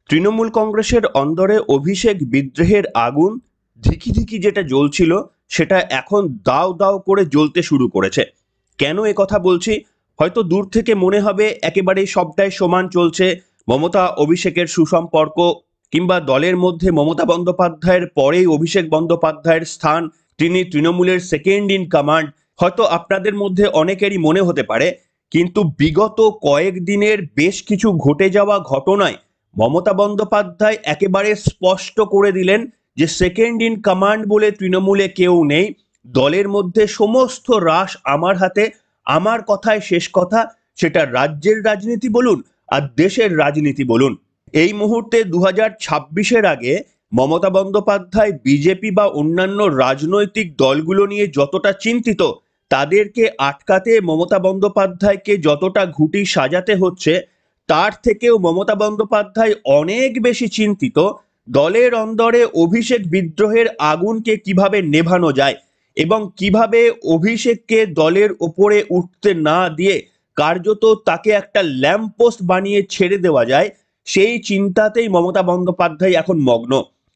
তৃণমূল কংগ্রেসের অন্দরে অভিষেক বিদ্রোহের আগুন ধিকি ধিকি যেটা জ্বলছিল সেটা এখন দাও দাও করে জ্বলতে শুরু করেছে। কেন এ কথা বলছি? হয়তো দূর থেকে মনে হবে একেবারেই সবটাই সমান চলছে, মমতা অভিষেকের সুসম্পর্ক, কিংবা দলের মধ্যে মমতা বন্দ্যোপাধ্যায়ের পরেই অভিষেক বন্দ্যোপাধ্যায়ের স্থান, তিনি তৃণমূলের সেকেন্ড ইন কমান্ড। হয়তো আপনাদের মধ্যে অনেকেরই মনে হতে পারে, কিন্তু বিগত কয়েকদিনের বেশ কিছু ঘটে যাওয়া ঘটনায় মমতা বন্দ্যোপাধ্যায় একেবারে স্পষ্ট করে দিলেন যে সেকেন্ড ইন কমান্ড বলে তৃণমূলে কেউ নেই, দলের মধ্যে সমস্ত রাশ আমার হাতে, আমার কথায় শেষ কথা, সেটা রাজ্যের রাজনীতি বলুন আর দেশের রাজনীতি বলুন। এই মুহূর্তে 2026-এর আগে মমতা বন্দ্যোপাধ্যায় বিজেপি বা অন্যান্য রাজনৈতিক দলগুলো নিয়ে যতটা চিন্তিত, তাদেরকে আটকাতে মমতা বন্দ্যোপাধ্যায়কে যতটা ঘুঁটি সাজাতে হচ্ছে, তার থেকেও মমতা বন্দ্যোপাধ্যায় অনেক বেশি চিন্তিত দলের অন্দরে অভিষেক বিদ্রোহের আগুনকে কিভাবে নেভানো যায় এবং কিভাবে অভিষেককে দলের ওপরে উঠতে না দিয়ে কার্যত তাকে একটা ল্যাম্পপোস্ট বানিয়ে ছেড়ে দেওয়া যায়, সেই চিন্তাতেই মমতা বন্দ্যোপাধ্যায় এখন মগ্ন।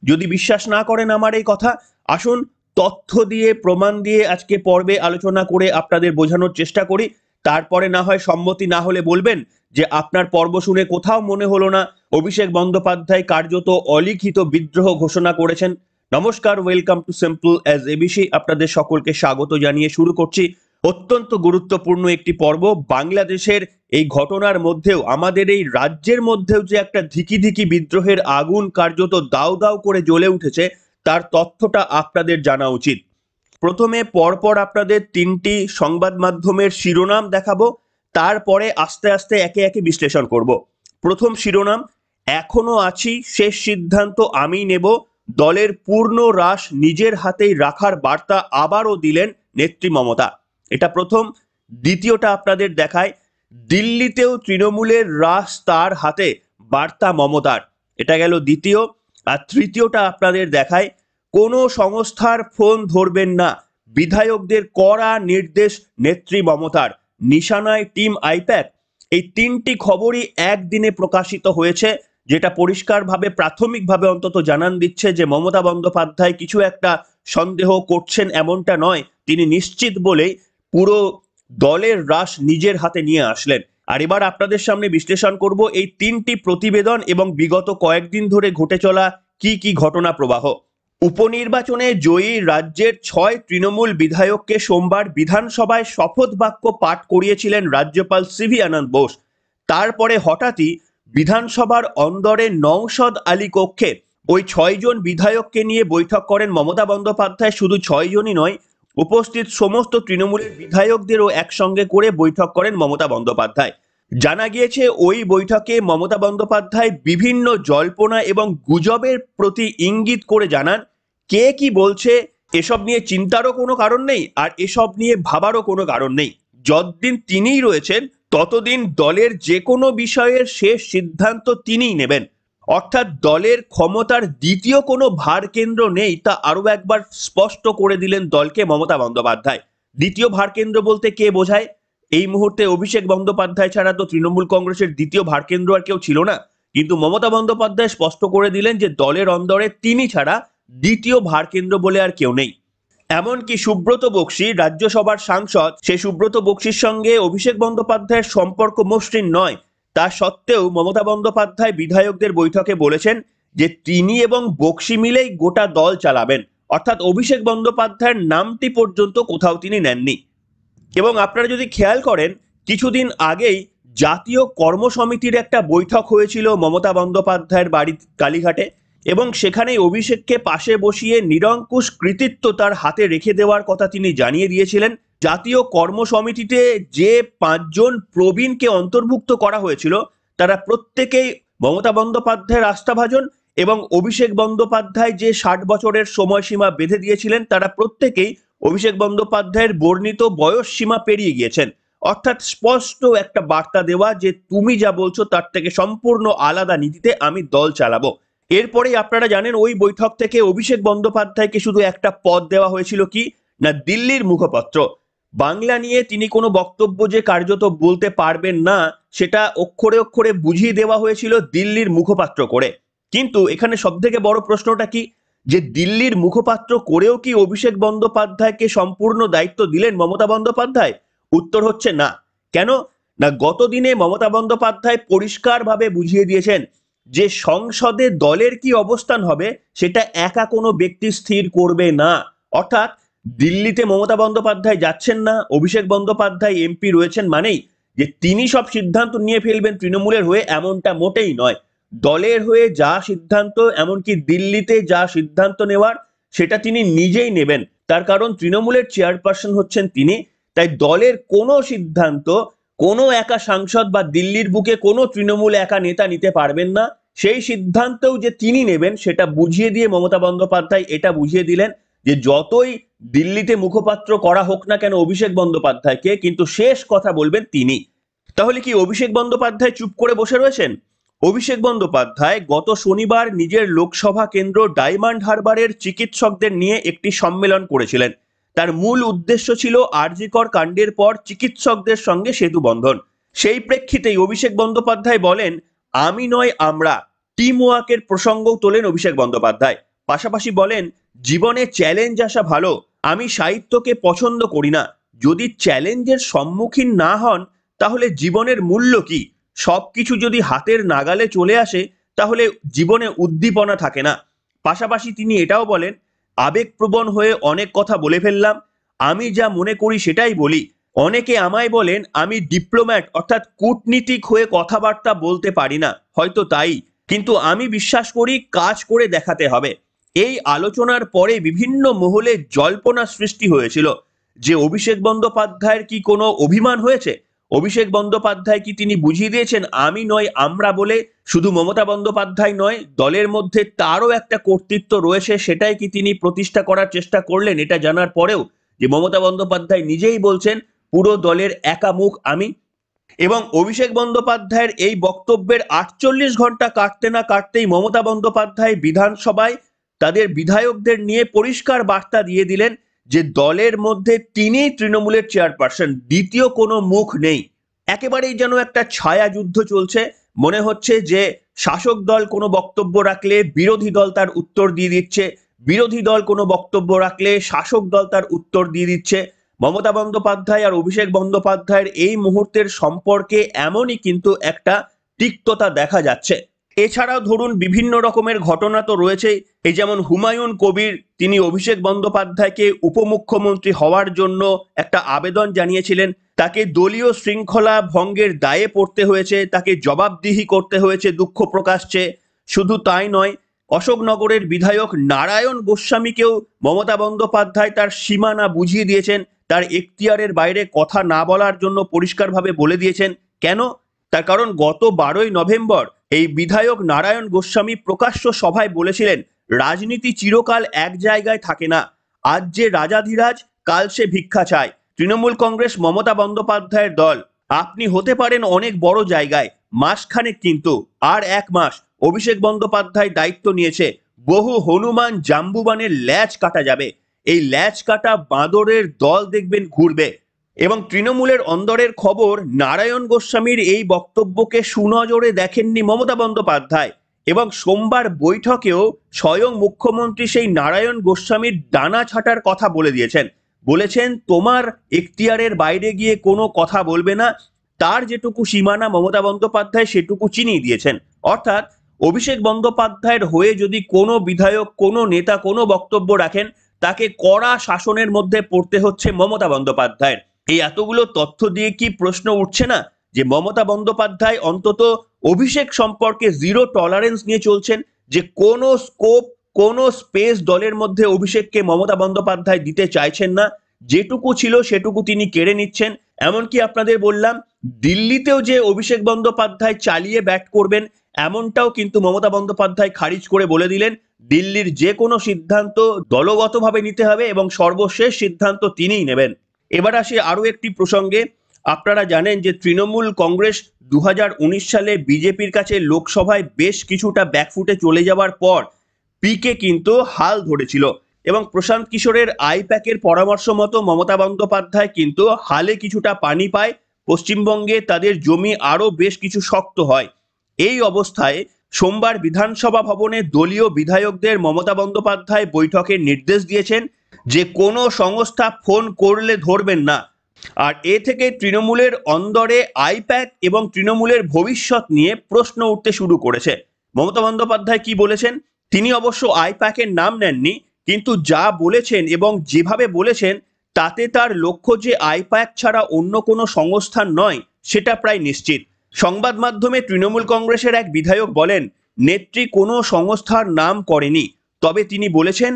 যদি বিশ্বাস না করেন আমার এই কথা, আসুন তথ্য দিয়ে প্রমাণ দিয়ে আজকে পর্বে আলোচনা করে আপনাদের বোঝানোর চেষ্টা করি। তারপরে না হয় সম্মতি না হলে বলবেন যে আপনার পর্ব শুনে কোথাও মনে হলো না অভিষেক বন্দ্যোপাধ্যায় কার্যত অলিখিত বিদ্রোহ ঘোষণা করেছেন। নমস্কার, welcome to simple as ABC. আপনাদের সকলকে স্বাগত জানিয়ে শুরু করছি অত্যন্ত গুরুত্বপূর্ণ একটি পর্ব। বাংলাদেশের এই ঘটনার মধ্যেও, আমাদের এই রাজ্যের মধ্যেও যে একটা ধিকি ধিকি বিদ্রোহের আগুন কার্যত দাউ দাউ করে জ্বলে উঠেছে, তার তথ্যটা আপনাদের জানা উচিত। প্রথমে পরপর আপনাদের তিনটি সংবাদ মাধ্যমের শিরোনাম দেখাবো, তারপরে আস্তে আস্তে একে একে বিশ্লেষণ করব। প্রথম শিরোনাম, এখনো আছি, শেষ সিদ্ধান্ত আমি নেব, দলের পূর্ণ রাশ নিজের হাতেই রাখার বার্তা আবারও দিলেন নেত্রী মমতা। এটা প্রথম। দ্বিতীয়টা আপনাদের দেখায়, দিল্লিতেও তৃণমূলের রাশ তার হাতে, বার্তা মমতার। এটা গেল দ্বিতীয়। আর তৃতীয়টা আপনাদের দেখায়, কোনো সংস্থার ফোন ধরবেন না, বিধায়কদের কড়া নির্দেশ নেত্রী মমতার, নিশানায় টিম আইপ্যাক। এই তিনটি খবরই একদিনে প্রকাশিত হয়েছে, যেটা পরিষ্কারভাবে প্রাথমিকভাবে অন্তত জানান দিচ্ছে যে মমতা বন্দ্যোপাধ্যায় কিছু একটা সন্দেহ করছেন এমনটা নয়, তিনি নিশ্চিত বলেই পুরো দলের রাশ নিজের হাতে নিয়ে আসলেন। আর এবার আপনাদের সামনে বিশ্লেষণ করব এই তিনটি প্রতিবেদন এবং বিগত কয়েকদিন ধরে ঘটে চলা কি কি ঘটনা প্রবাহ। উপনির্বাচনে জয়ী রাজ্যের 6 তৃণমূল বিধায়ককে সোমবার বিধানসভায় শপথ বাক্য পাঠ করিয়েছিলেন রাজ্যপাল সিভি আনন্দ বোস। তারপরে হঠাৎই বিধানসভার অন্দরে নওশাদ আলী কক্ষে ওই 6 জন বিধায়ককে নিয়ে বৈঠক করেন মমতা বন্দ্যোপাধ্যায়। শুধু 6 জনই নয়, উপস্থিত সমস্ত তৃণমূলের বিধায়কদেরও একসঙ্গে করে বৈঠক করেন মমতা বন্দ্যোপাধ্যায়। জানা গিয়েছে ওই বৈঠকে মমতা বন্দ্যোপাধ্যায় বিভিন্ন জল্পনা এবং গুজবের প্রতি ইঙ্গিত করে জানান, কে কি বলছে এসব নিয়ে চিন্তারও কোনো কারণ নেই, আর এসব নিয়ে ভাবারও কোনো কারণ নেই। যতদিন তিনিই রয়েছেন ততদিন দলের যে কোনো বিষয়ের শেষ সিদ্ধান্ত তিনিই নেবেন। অর্থাৎ দলের ক্ষমতার দ্বিতীয় কোনো ভার কেন্দ্র নেই, তা আরো একবার স্পষ্ট করে দিলেন দলকে মমতা বন্দ্যোপাধ্যায়। দ্বিতীয় ভার কেন্দ্র বলতে কে বোঝায়? এই মুহূর্তে অভিষেক বন্দ্যোপাধ্যায় ছাড়া তো তৃণমূল কংগ্রেসের দ্বিতীয় ভার কেন্দ্র আর কেউ ছিল না, কিন্তু মমতা বন্দ্যোপাধ্যায় স্পষ্ট করে দিলেন যে দলের অন্দরে তিনি ছাড়া দ্বিতীয় ভার কেন্দ্র বলে আর কেউ নেই। এমনকি সুব্রত বক্সী, রাজ্যসভার সাংসদ, সেই সুব্রত বক্সির সঙ্গে অভিষেক বন্দ্যোপাধ্যায়ের সম্পর্ক মসৃণ নয়। তা সত্ত্বেও মমতা বন্দ্যোপাধ্যায় বিধায়কদের বৈঠকে বলেছেন যে তিনি এবং বক্সী মিলেই গোটা দল চালাবেন, অর্থাৎ অভিষেক বন্দ্যোপাধ্যায়ের নামটি পর্যন্ত কোথাও তিনি নেননি। এবং আপনারা যদি খেয়াল করেন, কিছুদিন আগেই জাতীয় কর্মসমিতির একটা বৈঠক হয়েছিল মমতা বন্দ্যোপাধ্যায়ের বাড়ি কালীঘাটে, এবং সেখানেই অভিষেককে পাশে বসিয়ে নিরঙ্কুশ কৃতিত্ব তার হাতে রেখে দেওয়ার কথা তিনি জানিয়ে দিয়েছিলেন। জাতীয় কর্মসমিতিতে যে 5 জন প্রবীণকে অন্তর্ভুক্ত করা হয়েছিল, তারা প্রত্যেকেই মমতা বন্দ্যোপাধ্যায়ের আস্থাভাজন, এবং অভিষেক বন্দ্যোপাধ্যায় যে 60 বছরের সময়সীমা বেঁধে দিয়েছিলেন, তারা প্রত্যেকেই অভিষেক বন্দ্যোপাধ্যায়ের বর্ণিত বয়স সীমা পেরিয়ে গিয়েছেন। অর্থাৎ স্পষ্ট একটা বার্তা দেওয়া যে তুমি যা বলছো তার থেকে সম্পূর্ণ আলাদা নীতিতে আমি দল চালাবো। এরপরেই আপনারা জানেন ওই বৈঠক থেকে অভিষেক বন্দ্যোপাধ্যায়কে শুধু একটা পদ দেওয়া হয়েছিল, কি না, দিল্লির মুখপত্র। বাংলা নিয়ে তিনি কোনো বক্তব্য যে কার্যত বলতে পারবেন না সেটা অক্ষরে অক্ষরে বুঝিয়ে দেওয়া হয়েছিল দিল্লির মুখপাত্র করে। কিন্তু এখানে সবথেকে বড় প্রশ্নটা কি, যে দিল্লির মুখপাত্র করেও কি অভিষেক বন্দ্যোপাধ্যায়কে সম্পূর্ণ দায়িত্ব দিলেন মমতা বন্দ্যোপাধ্যায়? উত্তর হচ্ছে না। কেন না, গত দিনে মমতা বন্দ্যোপাধ্যায় পরিষ্কারভাবে বুঝিয়ে দিয়েছেন যে সংসদে দলের কি অবস্থান হবে সেটা একা কোনো ব্যক্তি স্থির করবে না। অর্থাৎ দিল্লিতে মমতা বন্দ্যোপাধ্যায় যাচ্ছেন না, অভিষেক বন্দ্যোপাধ্যায় এমপি রয়েছেন মানেই যে তিনি সব সিদ্ধান্ত নিয়ে ফেলবেন তৃণমূলের হয়ে, এমনটা মোটেই নয়। দলের হয়ে যা সিদ্ধান্ত, এমনকি দিল্লিতে যা সিদ্ধান্ত নেওয়ার সেটা তিনি নিজেই নেবেন। তার কারণ তৃণমূলের চেয়ারপারসন হচ্ছেন তিনি। তাই দলের কোনো সিদ্ধান্ত কোনো একা সাংসদ বা দিল্লির বুকে কোনো তৃণমূল একা নেতা নিতে পারবেন না। সেই সিদ্ধান্তও যে তিনি নেবেন সেটা বুঝিয়ে দিয়ে মমতা বন্দ্যোপাধ্যায় এটা বুঝিয়ে দিলেন যে যতই দিল্লিতে মুখপাত্র করা হোক না কেন অভিষেক বন্দ্যোপাধ্যায়কে, কিন্তু শেষ কথা বলবেন তিনি। তাহলে কি অভিষেক বন্দ্যোপাধ্যায় চুপ করে বসে রয়েছেন? অভিষেক বন্দ্যোপাধ্যায় গত শনিবার নিজের লোকসভা কেন্দ্র ডায়মন্ড হারবারের চিকিৎসকদের নিয়ে একটি সম্মেলন করেছিলেন। তার মূল উদ্দেশ্য ছিল আরজি কর কাণ্ডের পর চিকিৎসকদের সঙ্গে সেতু বন্ধন। সেই প্রেক্ষিতেই অভিষেক বন্দ্যোপাধ্যায় বলেন, আমি নয় আমরা, টিম ওয়ার্কের প্রসঙ্গও তোলেন অভিষেক বন্দ্যোপাধ্যায়। পাশাপাশি বলেন, জীবনে চ্যালেঞ্জ আসা ভালো, আমি সাহিত্যকে পছন্দ করি না, যদি চ্যালেঞ্জের সম্মুখীন না হন তাহলে জীবনের মূল্য কি? সবকিছু যদি হাতের নাগালে চলে আসে তাহলে জীবনে উদ্দীপনা থাকে না। পাশাপাশি তিনি এটাও বলেন, আবেগপ্রবণ হয়ে অনেক কথা বলে ফেললাম, আমি যা মনে করি সেটাই বলি। অনেকে আমায় বলেন আমি ডিপ্লোম্যাট অর্থাৎ কূটনীতিক হয়ে কথাবার্তা বলতে পারি না, হয়তো তাই, কিন্তু আমি বিশ্বাস করি কাজ করে দেখাতে হবে। এই আলোচনার পরে বিভিন্ন মহলে জল্পনা সৃষ্টি হয়েছিল যে অভিষেক বন্দ্যোপাধ্যায়ের কি কোনো অভিমান হয়েছে। অভিষেক বন্দ্যোপাধ্যায় কি তিনি বুঝিয়ে দিয়েছেন আমি নয় আমরা বলে শুধু মমতা বন্দ্যোপাধ্যায় নয়, দলের মধ্যে তারও একটা কর্তৃত্ব রয়েছে, সেটাই কি তিনি প্রতিষ্ঠা করার চেষ্টা করলেন? এটা জানার পরেও যে মমতা বন্দ্যোপাধ্যায় নিজেই বলছেন পুরো দলের একা মুখ আমি। এবং অভিষেক বন্দ্যোপাধ্যায়ের এই বক্তব্যের 48 ঘন্টা কাটতে না কাটতেই মমতা বন্দ্যোপাধ্যায় বিধানসভায় তাদের বিধায়কদের নিয়ে পরিষ্কার বার্তা দিয়ে দিলেন যে দলের মধ্যে তিনি তৃণমূলের চেয়ারপারসন, দ্বিতীয় কোনো মুখ নেই। একেবারেই যেন একটা ছায়া যুদ্ধ চলছে। মনে হচ্ছে যে শাসক দল কোনো বক্তব্য রাখলে বিরোধী দল তার উত্তর দিয়ে দিচ্ছে, বিরোধী দল কোনো বক্তব্য রাখলে শাসক দল তার উত্তর দিয়ে দিচ্ছে। মমতা বন্দ্যোপাধ্যায় আর অভিষেক বন্দ্যোপাধ্যায়ের এই মুহূর্তের সম্পর্কে এমনই কিন্তু একটা তিক্ততা দেখা যাচ্ছে। এছাড়াও ধরুন বিভিন্ন রকমের ঘটনা তো রয়েছেই। এই যেমন হুমায়ুন কবির, তিনি অভিষেক বন্দ্যোপাধ্যায়কে উপমুখ্যমন্ত্রী হওয়ার জন্য একটা আবেদন জানিয়েছিলেন, তাকে দলীয় শৃঙ্খলা ভঙ্গের দায়ে পড়তে হয়েছে, তাকে জবাবদিহি করতে হয়েছে দুঃখ প্রকাশ চেয়ে। শুধু তাই নয়, অশোকনগরের বিধায়ক নারায়ণ গোস্বামীকেও মমতা বন্দ্যোপাধ্যায় তার সীমানা বুঝিয়ে দিয়েছেন, তার এখতিয়ারের বাইরে কথা না বলার জন্য পরিষ্কারভাবে বলে দিয়েছেন। কেন? তার কারণ গত 12ই নভেম্বর এই বিধায়ক নারায়ণ গোস্বামী প্রকাশ্য সভায় বলেছিলেন রাজনীতি চিরকাল এক জায়গায় থাকে না, আজ যে রাজাধিরাজ কাল সে ভিক্ষা চায়। তৃণমূল কংগ্রেস মমতা বন্দ্যোপাধ্যায়ের দল, আপনি হতে পারেন অনেক বড় জায়গায়, মাসখানেক কিন্তু আর 1 মাস অভিষেক বন্দ্যোপাধ্যায় দায়িত্ব নিয়েছে, বহু হনুমান জাম্বুবানের ল্যাজ কাটা যাবে, এই ল্যাজ কাটা বাঁদরের দল দেখবেন ঘুরবে। এবং তৃণমূলের অন্দরের খবর, নারায়ণ গোস্বামীর এই বক্তব্যকে সুনজরে দেখেননি মমতা বন্দ্যোপাধ্যায় এবং সোমবার বৈঠকেও স্বয়ং মুখ্যমন্ত্রী সেই নারায়ণ গোস্বামীর ডানা ছাটার কথা বলে দিয়েছেন। বলেছেন তোমার এখতিয়ারের বাইরে গিয়ে কোনো কথা বলবে না, তার যেটুকু সীমানা মমতা বন্দ্যোপাধ্যায় সেটুকু চিনিয়ে দিয়েছেন। অর্থাৎ অভিষেক বন্দ্যোপাধ্যায়ের হয়ে যদি কোনো বিধায়ক, কোনো নেতা কোনো বক্তব্য রাখেন, তাকে কড়া শাসনের মধ্যে পড়তে হচ্ছে মমতা বন্দ্যোপাধ্যায়ের। এই এতগুলো তথ্য দিয়ে কি প্রশ্ন উঠছে না যে মমতা বন্দ্যোপাধ্যায় অন্তত অভিষেক সম্পর্কে জিরো টলারেন্স নিয়ে চলছেন, যে কোনো স্কোপ, কোনো স্পেস দলের মধ্যে অভিষেককে মমতা বন্দ্যোপাধ্যায় দিতে চাইছেন না, যেটুকু ছিল সেটুকু তিনি কেড়ে নিচ্ছেন। এমনকি আপনাদের বললাম দিল্লিতেও যে অভিষেক বন্দ্যোপাধ্যায় চালিয়ে ব্যাট করবেন এমনটাও কিন্তু মমতা বন্দ্যোপাধ্যায় খারিজ করে বলে দিলেন, দিল্লির যে কোনো সিদ্ধান্ত দলগতভাবে নিতে হবে এবং সর্বশেষ সিদ্ধান্ত তিনিই নেবেন। এবার আসি আরো একটি প্রসঙ্গে। আপনারা জানেন যে তৃণমূল কংগ্রেস 2019 সালে বিজেপির কাছে লোকসভায় বেশ কিছুটা ব্যাকফুটে চলে যাওয়ার পর পিকে কিন্তু হাল ধরেছিল। এবং প্রশান্ত কিশোরের আইপ্যাকের পরামর্শ মতো মমতা বন্দ্যোপাধ্যায় কিন্তু হালে কিছুটা পানি পায়, পশ্চিমবঙ্গে তাদের জমি আরও বেশ কিছু শক্ত হয়। এই অবস্থায় সোমবার বিধানসভা ভবনে দলীয় বিধায়কদের মমতা বন্দ্যোপাধ্যায় বৈঠকের নির্দেশ দিয়েছেন যে কোনো সংস্থা ফোন করলে ধরবেন না। আর এ থেকে তৃণমূলের অন্দরে আইপ্যাক এবং তৃণমূলের ভবিষ্যৎ নিয়ে প্রশ্ন উঠতে শুরু করেছে। মমতা বন্দ্যোপাধ্যায় কি বলেছেন? তিনি অবশ্য আইপ্যাকের নাম নেননি, কিন্তু যা বলেছেন এবং যেভাবে বলেছেন তাতে তার লক্ষ্য যে আইপ্যাক ছাড়া অন্য কোনো সংস্থা নয় সেটা প্রায় নিশ্চিত। সংবাদ মাধ্যমে তৃণমূল কংগ্রেসের এক বিধায়ক বলেন, নেত্রী কোনো সংস্থার নাম করেনি, তবে তিনি বলেছেন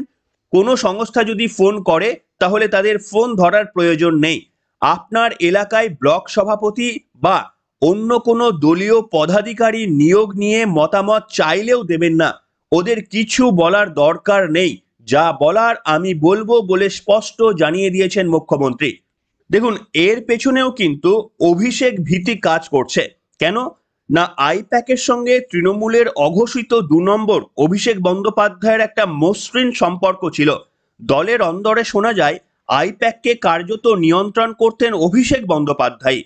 কোনো সংস্থা যদি ফোন করে তাহলে তাদের ফোন ধরার প্রয়োজন নেই। আপনার এলাকায় ব্লক সভাপতি বা অন্য কোনো দলীয় পদাধিকারী নিয়োগ নিয়ে মতামত চাইলেও দেবেন না, ওদের কিছু বলার দরকার নেই, যা বলার আমি বলবো বলে স্পষ্ট জানিয়ে দিয়েছেন মুখ্যমন্ত্রী। দেখুন, এর পেছনেও কিন্তু অভিষেক ভীতি কাজ করছে। কেন না, আইপ্যাকের সঙ্গে তৃণমূলের অঘোষিত 2 নম্বর অভিষেক বন্দ্যোপাধ্যায়ের একটা মসৃণ সম্পর্ক ছিল। দলের অন্দরে শোনা যায় আইপ্যাককে কার্যত নিয়ন্ত্রণ করতেন অভিষেক বন্দ্যোপাধ্যায়।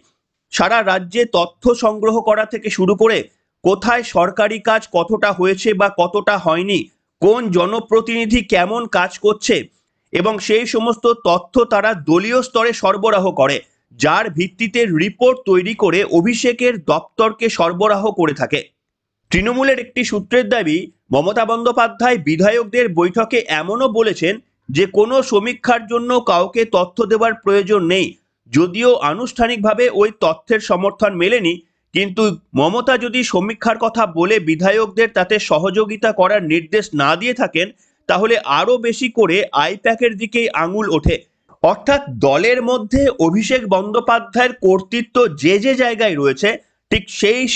সারা রাজ্যে তথ্য সংগ্রহ করা থেকে শুরু করে কোথায় সরকারি কাজ কতটা হয়েছে বা কতটা হয়নি, কোন জনপ্রতিনিধি কেমন কাজ করছে, এবং সেই সমস্ত তথ্য তারা দলীয় স্তরে সরবরাহ করে, যার ভিত্তিতে রিপোর্ট তৈরি করে অভিষেকের দপ্তরকে সরবরাহ করে থাকে। তৃণমূলের একটি সূত্রের দাবি, মমতা বন্দ্যোপাধ্যায় বিধায়কদের বৈঠকে এমনও বলেছেন যে কোনো সমীক্ষার জন্য কাউকে তথ্য দেওয়ার প্রয়োজন নেই। যদিও আনুষ্ঠানিকভাবে ওই তথ্যের সমর্থন মেলেনি, কিন্তু মমতা যদি সমীক্ষার কথা বলে বিধায়কদের তাতে সহযোগিতা করার নির্দেশ না দিয়ে থাকেন, তাহলে আরো বেশি করে আইপ্যাকের দিকেই আঙুল ওঠে। অর্থাৎ দলের মধ্যে অভিষেক বন্দ্যোপাধ্যায়ের কর্তৃত্ব যে যে জায়গায় রয়েছে, ঠিক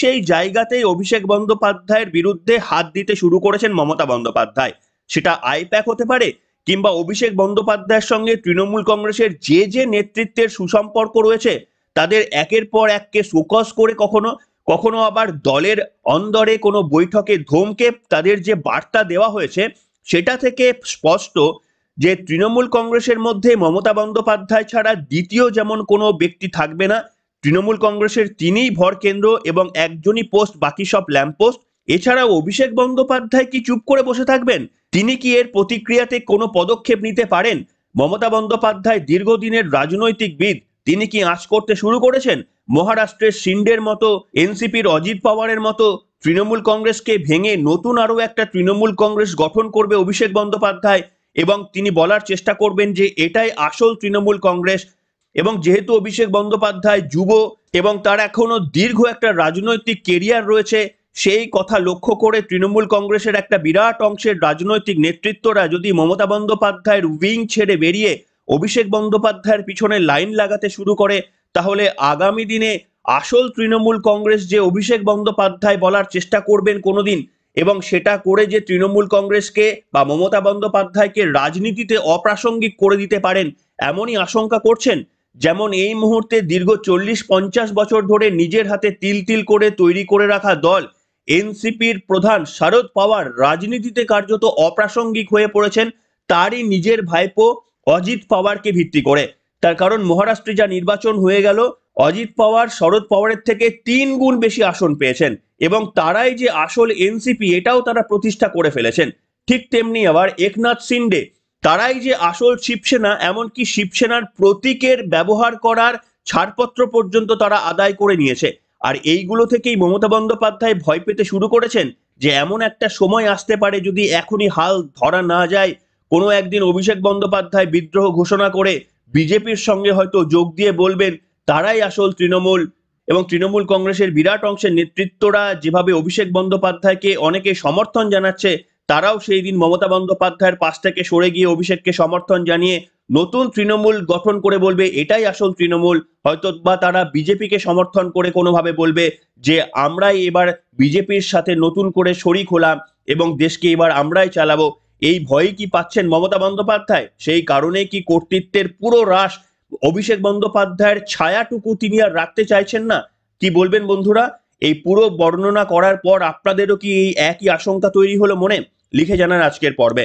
সেই জায়গাতেই অভিষেক বন্দ্যোপাধ্যায়ের বিরুদ্ধে হাত দিতে শুরু করেছেন মমতা বন্দ্যোপাধ্যায়। সেটা আইপ্যাক হতে পারে, কিংবা অভিষেক বন্দ্যোপাধ্যায়ের সঙ্গে তৃণমূল কংগ্রেসের যে যে নেতৃত্বের সুসম্পর্ক রয়েছে তাদের একের পর এককে শোকজ করে কখনো কখনো আবার দলের অন্দরে কোনো বৈঠকে ধমকে তাদের যে বার্তা দেওয়া হয়েছে সেটা থেকে স্পষ্ট যে তৃণমূল কংগ্রেসের মধ্যে মমতা বন্দ্যোপাধ্যায় ছাড়া দ্বিতীয় যেমন কোনো ব্যক্তি থাকবে না। তৃণমূল কংগ্রেসের তিনিই ভরকেন্দ্র এবং একজনই পোস্ট, বাকি সব ল্যাম্পপোস্ট। এছাড়াও অভিষেক বন্দ্যোপাধ্যায় কি চুপ করে বসে থাকবেন? তিনি কি এর প্রতিক্রিয়াতে কোনো পদক্ষেপ নিতে পারেন? মমতা বন্দ্যোপাধ্যায় দীর্ঘদিনের রাজনৈতিকবিদ, তিনি কি আঁচ করতে শুরু করেছেন? মহারাষ্ট্রের শিন্ডের মতো, এনসিপির অজিত পাওয়ারের মতো তৃণমূল কংগ্রেসকে ভেঙে নতুন আরো একটা তৃণমূল কংগ্রেস গঠন করবে অভিষেক বন্দ্যোপাধ্যায়, এবং তিনি বলার চেষ্টা করবেন যে এটাই আসল তৃণমূল কংগ্রেস। এবং যেহেতু অভিষেক বন্দ্যোপাধ্যায় যুব এবং তার এখনো দীর্ঘ একটা রাজনৈতিক কেরিয়ার রয়েছে, সেই কথা লক্ষ্য করে তৃণমূল কংগ্রেসের একটা বিরাট অংশের রাজনৈতিক নেতৃত্বরা যদি মমতা বন্দ্যোপাধ্যায়ের উইং ছেড়ে বেরিয়ে অভিষেক বন্দ্যোপাধ্যায়ের পিছনে লাইন লাগাতে শুরু করে, তাহলে আগামী দিনে আসল তৃণমূল কংগ্রেস যে অভিষেক বন্দ্যোপাধ্যায় বলার চেষ্টা করবেন কোনোদিন, এবং সেটা করে যে তৃণমূল কংগ্রেসকে বা মমতা বন্দ্যোপাধ্যায়কে রাজনীতিতে অপ্রাসঙ্গিক করে দিতে পারেন, এমনই আশঙ্কা করছেন। যেমন এই মুহূর্তে দীর্ঘ 40-50 বছর ধরে নিজের হাতে তিল তিল করে তৈরি করে রাখা দল এনসিপির প্রধান শরদ পাওয়ার রাজনীতিতে কার্যত অপ্রাসঙ্গিক হয়ে পড়েছেন তারই নিজের ভাইপো অজিত পাওয়ারকে ভিত্তি করে। তার কারণ মহারাষ্ট্রে যা নির্বাচন হয়ে গেল, অজিত পাওয়ার শরদ পাওয়ারের থেকে 3 গুণ বেশি আসন পেয়েছেন, এবং তারাই যে আসল এনসিপি এটাও তারা প্রতিষ্ঠা করে ফেলেছেন। ঠিক তেমনি আবার একনাথ শিন্ডে, তারাই যে আসল শিবসেনা, এমনকি শিবসেনার প্রতীকের ব্যবহার করার ছাড়পত্র পর্যন্ত তারা আদায় করে নিয়েছে। আর এইগুলো থেকেই মমতা বন্দ্যোপাধ্যায় ভয় পেতে শুরু করেছেন যে এমন একটা সময় আসতে পারে, যদি এখনই হাল ধরা না যায়, কোনো একদিন অভিষেক বন্দ্যোপাধ্যায় বিদ্রোহ ঘোষণা করে বিজেপির সঙ্গে হয়তো যোগ দিয়ে বলবেন তারাই আসল তৃণমূল। এবং তৃণমূল কংগ্রেসের বিরাট অংশের নেতৃত্বরা যেভাবে অভিষেক বন্দ্যোপাধ্যায়কে অনেকে সমর্থন জানাচ্ছে, তারাও সেই দিন মমতা বন্দ্যোপাধ্যায়ের পাশ থেকে সরে গিয়ে অভিষেককে সমর্থন জানিয়ে নতুন তৃণমূল গঠন করে বলবে এটাই আসল তৃণমূল। হয়তো বা তারা বিজেপিকে সমর্থন করে কোনোভাবে বলবে যে আমরাই এবার বিজেপির সাথে নতুন করে শরিক হলাম এবং দেশকে এবার আমরাই চালাবো। এই ভয়ই কি পাচ্ছেন মমতা বন্দ্যোপাধ্যায়? সেই কারণেই কি কর্তৃত্বের পুরো হ্রাস, অভিষেক বন্দ্যোপাধ্যায়ের ছায়াটুকু তিনি আর রাখতে চাইছেন না? কি বলবেন বন্ধুরা? এই পুরো বর্ণনা করার পর আপনাদেরও কি এই একই আশঙ্কা তৈরি হলো মনে? লিখে জানান আজকের পর্বে।